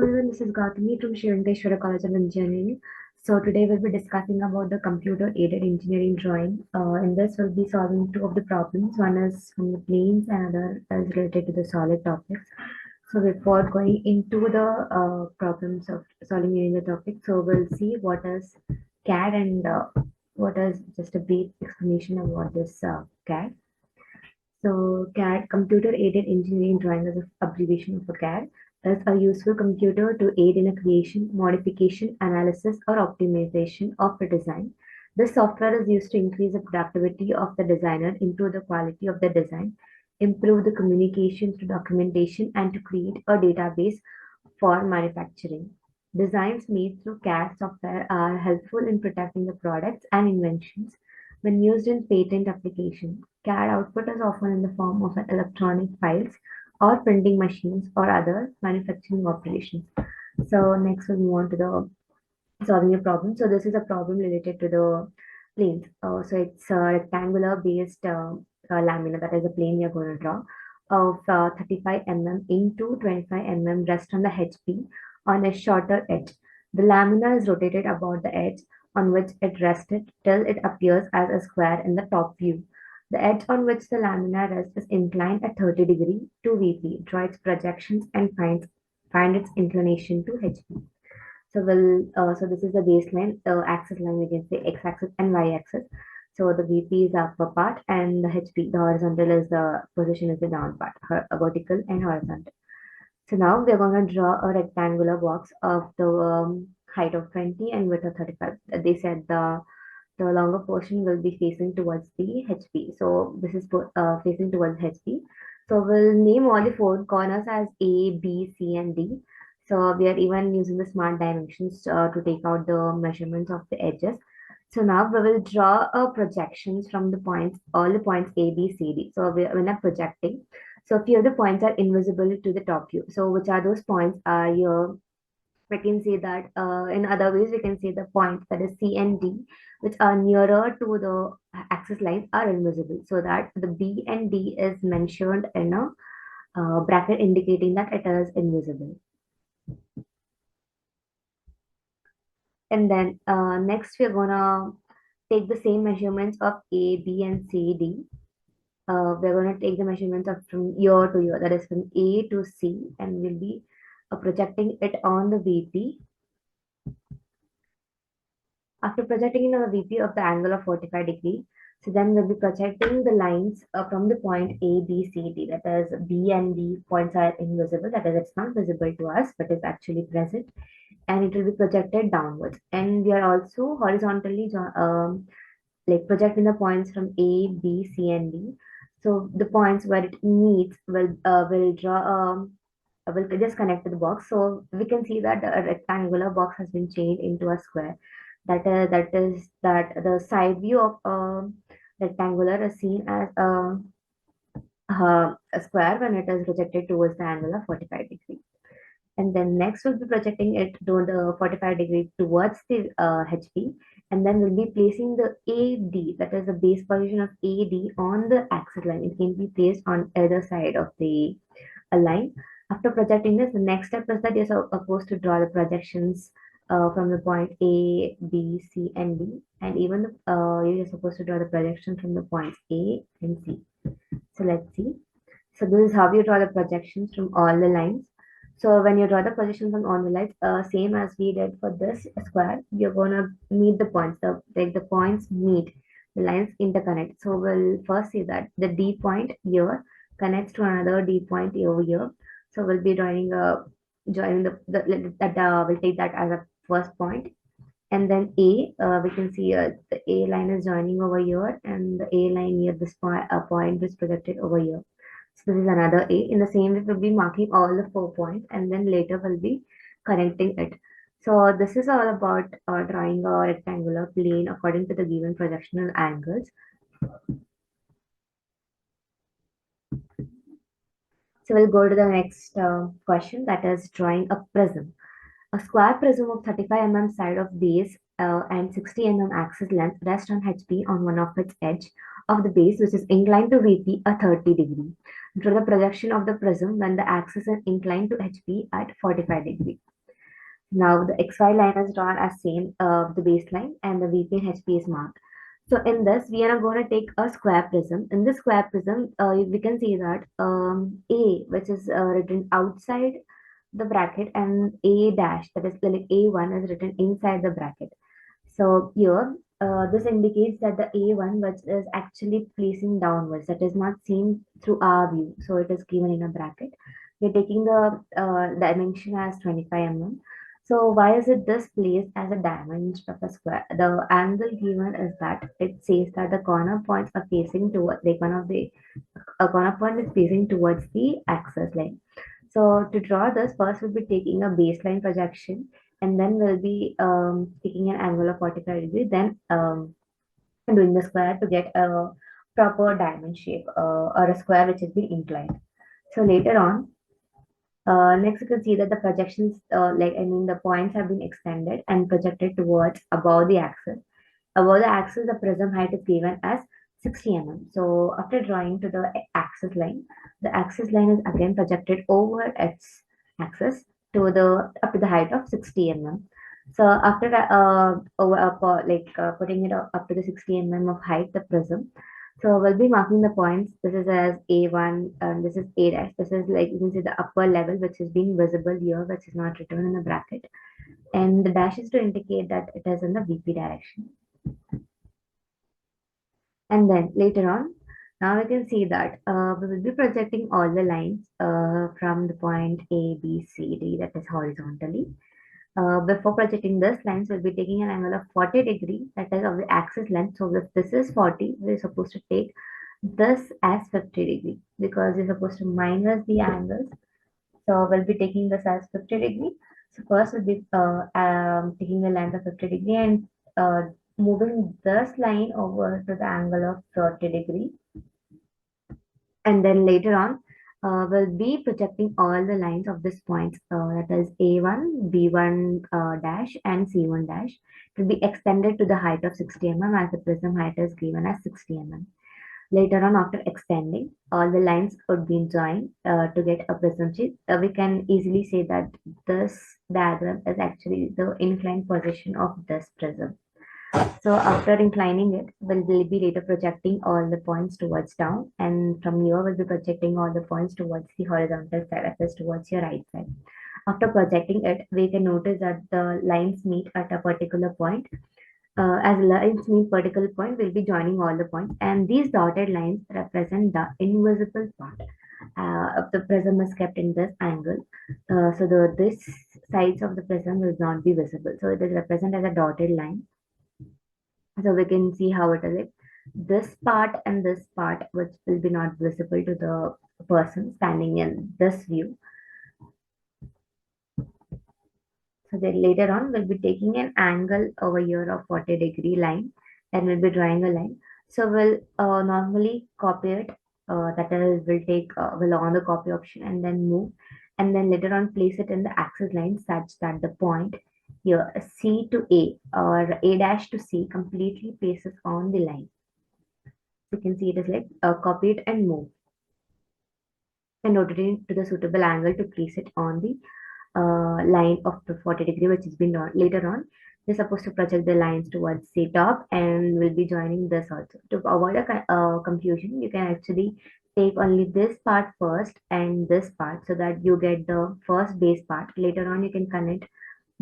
So everyone, this is Gautami from Shivanteshwara College of Engineering. So today we'll be discussing about the computer-aided engineering drawing. In this, we'll be solving two of the problems. One is from the planes and other is related to the solid topics. So before going into the problems of solving any of the topic, so we'll see what is CAD and what is just a brief explanation of what is CAD. So CAD, Computer Aided Engineering Drawing, is an abbreviation of a CAD, is a useful computer to aid in a creation, modification, analysis, or optimization of a design. This software is used to increase the productivity of the designer, improve the quality of the design, improve the communication through documentation, and to create a database for manufacturing. Designs made through CAD software are helpful in protecting the products and inventions when used in patent application. CAD output is often in the form of electronic files or printing machines or other manufacturing operations. So next we'll move on to the solving a problem. So this is a problem related to the planes. So it's a rectangular based lamina, that is a plane we are going to draw, of 35 mm into 25 mm rest on the HP on a shorter edge. The lamina is rotated about the edge on which it rested till it appears as a square in the top view. The edge on which the lamina rests is inclined at 30 degrees to VP. Draw its projections and find its inclination to HP. So this is the baseline, the axis line, we can say x-axis and y-axis. So the VP is the upper part and the HP, the horizontal is the position is the down part, vertical and horizontal. So now we are going to draw a rectangular box of the height of 20 and width of 35. They said the longer portion will be facing towards the HP. So this is facing towards HP. So we'll name all the four corners as A, B, C, and D. So we are even using the smart dimensions to take out the measurements of the edges. So now we will draw projections from the points, all the points A, B, C, D. So we're not projecting. So a few of the points are invisible to the top view. So which are those points? Here we can say that in other ways we can say the points, that is C and D, which are nearer to the axis lines, are invisible. So that the B and D is mentioned in a bracket indicating that it is invisible. And then next we're gonna take the same measurements of A, B, and C, D. We're going to take the measurements of from year to year, that is from A to C, and we'll be projecting it on the VP. After projecting in our VP of the angle of 45 degrees, so then we'll be projecting the lines from the point A, B, C, D. That is B and D points are invisible. That is, it's not visible to us, but is actually present, and it will be projected downwards. And we are also horizontally like projecting the points from A, B, C, and D. So the points where it meets will draw will just connect to the box. So we can see that a rectangular box has been changed into a square. That the side view of rectangular is seen as a square when it is projected towards the angle of 45 degrees. And then next we'll be projecting it to the 45 degrees towards the HP, and then we'll be placing the AD, that is the base position of AD, on the axis line. It can be placed on either side of the line. After projecting this, the next step is that you're supposed to draw the projections from the point A, B, C, and D, and even you're supposed to draw the projection from the points A and C. So let's see. So this is how you draw the projections from all the lines. So when you draw the projections from all the lines, same as we did for this square, you're gonna meet the points. Like the points meet, the lines interconnect. So we'll first see that the D point here connects to another D point over here. So we'll be joining we'll take that as a first point. And then A, we can see the A line is joining over here, and the A line near this point is projected over here. So this is another A. In the same way, we'll be marking all the 4 points, and then later we'll be connecting it. So this is all about drawing a rectangular plane according to the given projectional angles. So we'll go to the next question, that is drawing a prism. A square prism of 35 mm side of base and 60 mm axis length rests on HP on one of its edge of the base which is inclined to VP at 30 degree. Draw the projection of the prism when the axis is inclined to HP at 45 degree. Now the XY line is drawn as same the baseline and the VP and HP is marked. So in this, we are going to take a square prism. In this square prism, we can see that A, which is written outside the bracket, and A dash, that is like A1, is written inside the bracket. So here, this indicates that the A1, which is actually placing downwards, that is not seen through our view. So it is given in a bracket. We're taking the dimension as 25 mm. So why is it this placed as a dimension of a square? The angle given is that it says that the corner points are facing toward the one of the a corner point is facing towards the axis line. So to draw this, first we'll be taking a baseline projection, and then we'll be taking an angle of 45 degrees, then doing the square to get a proper diamond shape or a square which has been inclined. So later on, next you can see that the projections, the points have been extended and projected towards above the axis. Above the axis, the prism height is given as 60 mm. So after drawing to the axis line is again projected over its axis to the up to the height of 60 mm. So after that, putting it up to the 60 mm of height, the prism. So we'll be marking the points. This is as A1, and this is A dash. This is like you can see the upper level, which is being visible here, which is not written in the bracket. And the dash is to indicate that it is in the VP direction. And then later on, now we can see that we will be projecting all the lines from the point A, B, C, D, that is horizontally. Before projecting this lines, we'll be taking an angle of 40 degree, that is of the axis length. So if this is 40, we're supposed to take this as 50 degree because we're supposed to minus the angles. So we'll be taking this as 50 degree. So first we'll be taking the length of 50 degree and moving this line over to the angle of 30 degree. And then later on, we'll be projecting all the lines of this point, that is A1, B1 dash, and C1 dash, to be extended to the height of 60 mm as the prism height is given as 60 mm. Later on, after extending, all the lines would be joined to get a prism shape. We can easily say that this diagram is actually the inclined position of this prism. So after inclining it, we'll be later projecting all the points towards down, and from here we'll be projecting all the points towards the horizontal side, that is towards your right side. After projecting it, we can notice that the lines meet at a particular point. As lines meet particular point, we'll be joining all the points, and these dotted lines represent the invisible part of the prism is kept in this angle. So this sides of the prism will not be visible. So it is represented as a dotted line. So we can see how it is like this part and this part, which will be not visible to the person standing in this view. So then later on, we'll be taking an angle over here of 40 degree line, and we'll be drawing a line. So we'll normally copy it. That is, we'll on the copy option and then move, and then later on place it in the axis line such that the point here C to A or A dash to C completely places on the line. You can see it is like copy it and move, and rotate it to the suitable angle to place it on the line of the 40 degree, which has been drawn. Later on, we're supposed to project the lines towards the top, and we'll be joining this also. To avoid a confusion, you can actually take only this part first and this part so that you get the first base part. Later on, you can connect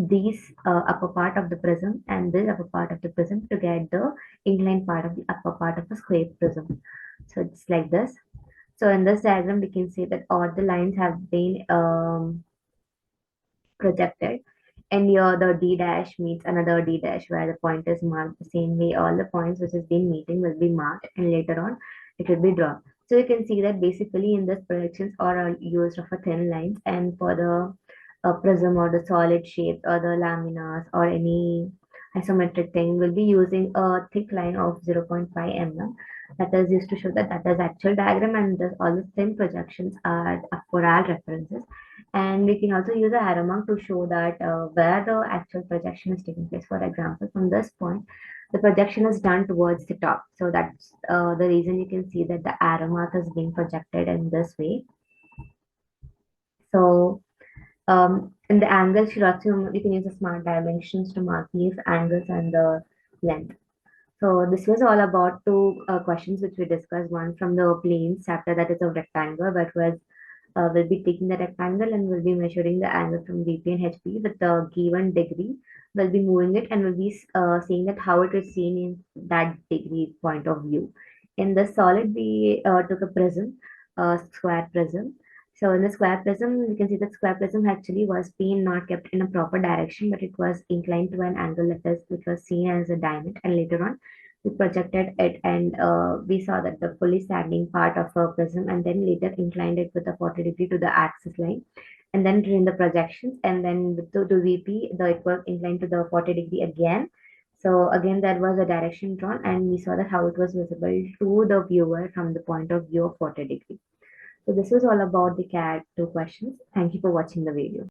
these upper part of the prism and this upper part of the prism to get the inclined part of the upper part of the square prism. So it's like this. So in this diagram, we can see that all the lines have been projected, and here the D dash meets another D dash where the point is marked the same way. All the points which has been meeting will be marked, and later on it will be drawn. So you can see that basically in this projections are used of a thin lines, and for the prism or the solid shape or the laminas or any isometric thing, we'll be using a thick line of 0.5 mm. That is used to show that that is actual diagram, and this, all the thin projections are for our references. And we can also use a arrow mark to show that where the actual projection is taking place. For example, from this point, The projection is done towards the top. So that's the reason you can see that the arrow mark is being projected in this way. So in the angle sheet also, you can use the smart dimensions to mark these angles and the length. So this was all about two questions which we discussed. One from the planes chapter, that is a rectangle, but was we'll be taking the rectangle and we'll be measuring the angle from VP and HP with the given degree. We'll be moving it and we'll be seeing that how it is seen in that degree point of view. In the solid, we took a prism, a square prism. So in the square prism, you can see that square prism actually was being not kept in a proper direction, but it was inclined to an angle that is, which was seen as a diamond. And later on, we projected it and we saw that the fully standing part of a prism, and then later inclined it with a 40 degree to the axis line, and then during the projections, and then with to VP, it was inclined to the 40 degree again. So again, there was a direction drawn, and we saw that how it was visible to the viewer from the point of view of 40 degree. So this was all about the CAD 2 questions. Thank you for watching the video.